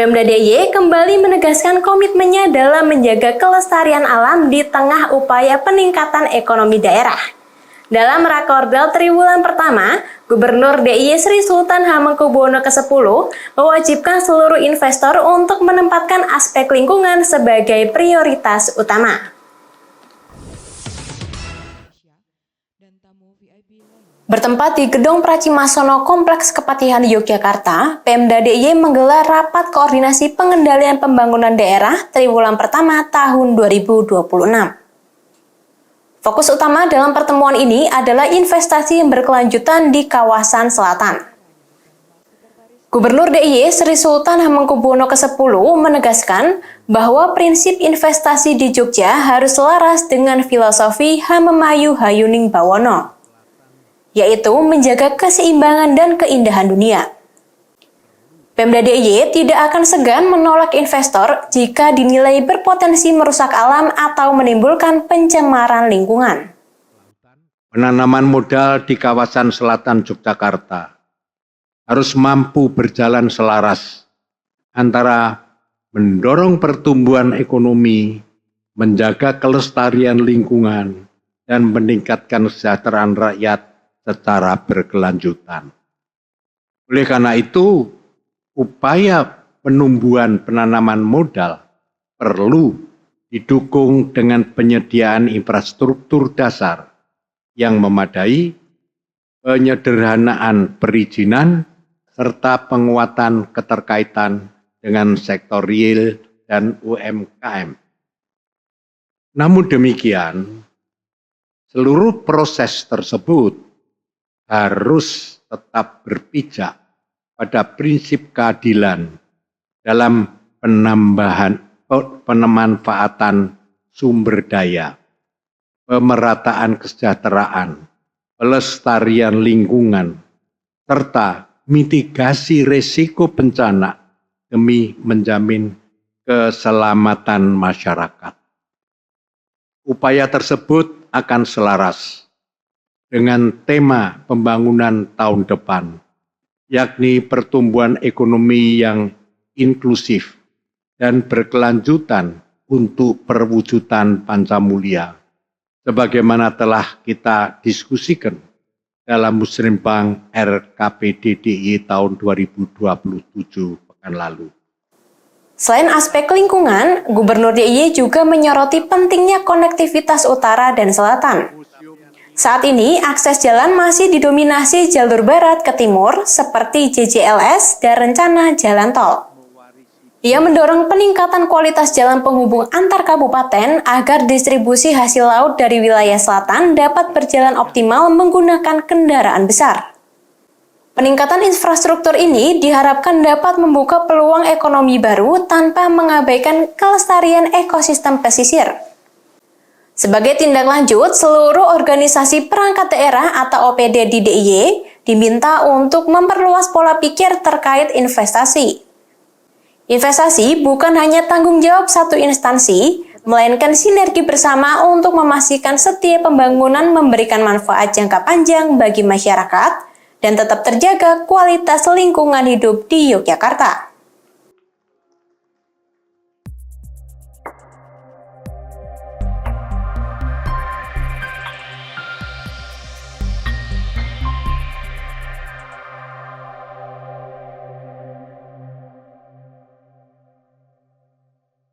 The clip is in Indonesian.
Pemda DIY kembali menegaskan komitmennya dalam menjaga kelestarian alam di tengah upaya peningkatan ekonomi daerah. Dalam Rakorda triwulan pertama, Gubernur DIY Sri Sultan Hamengkubuwono ke-10 mewajibkan seluruh investor untuk menempatkan aspek lingkungan sebagai prioritas utama. Bertempat di Gedung Pracimasono Kompleks Kepatihan Yogyakarta, Pemda DIY menggelar rapat koordinasi pengendalian pembangunan daerah triwulan pertama tahun 2026. Fokus utama dalam pertemuan ini adalah investasi yang berkelanjutan di kawasan selatan. Gubernur DIY Sri Sultan Hamengkubuwono ke-10 menegaskan bahwa prinsip investasi di Jogja harus selaras dengan filosofi Hamemayu Hayuning Bawono, yaitu menjaga keseimbangan dan keindahan dunia. Pemda DIY tidak akan segan menolak investor jika dinilai berpotensi merusak alam atau menimbulkan pencemaran lingkungan. Penanaman modal di kawasan selatan Yogyakarta harus mampu berjalan selaras antara mendorong pertumbuhan ekonomi, menjaga kelestarian lingkungan, dan meningkatkan kesejahteraan rakyat secara berkelanjutan. Oleh karena itu, upaya penumbuhan penanaman modal perlu didukung dengan penyediaan infrastruktur dasar yang memadai, penyederhanaan perizinan, serta penguatan keterkaitan dengan sektor real dan UMKM. Namun demikian, seluruh proses tersebut harus tetap berpijak pada prinsip keadilan dalam pemanfaatan sumber daya, pemerataan kesejahteraan, pelestarian lingkungan, serta mitigasi risiko bencana demi menjamin keselamatan masyarakat. Upaya tersebut akan selaras dengan tema pembangunan tahun depan, yakni pertumbuhan ekonomi yang inklusif dan berkelanjutan untuk perwujudan Pancamulya, sebagaimana telah kita diskusikan dalam Musrenbang RKPD DIY tahun 2027 pekan lalu. Selain aspek lingkungan, Gubernur DIY juga menyoroti pentingnya konektivitas utara dan selatan. Saat ini, akses jalan masih didominasi jalur barat ke timur seperti JJLS dan rencana jalan tol. Ia mendorong peningkatan kualitas jalan penghubung antar kabupaten agar distribusi hasil laut dari wilayah selatan dapat berjalan optimal menggunakan kendaraan besar. Peningkatan infrastruktur ini diharapkan dapat membuka peluang ekonomi baru tanpa mengabaikan kelestarian ekosistem pesisir. Sebagai tindak lanjut, seluruh organisasi perangkat daerah atau OPD di DIY diminta untuk memperluas pola pikir terkait investasi. Investasi bukan hanya tanggung jawab satu instansi, melainkan sinergi bersama untuk memastikan setiap pembangunan memberikan manfaat jangka panjang bagi masyarakat dan tetap terjaga kualitas lingkungan hidup di Yogyakarta.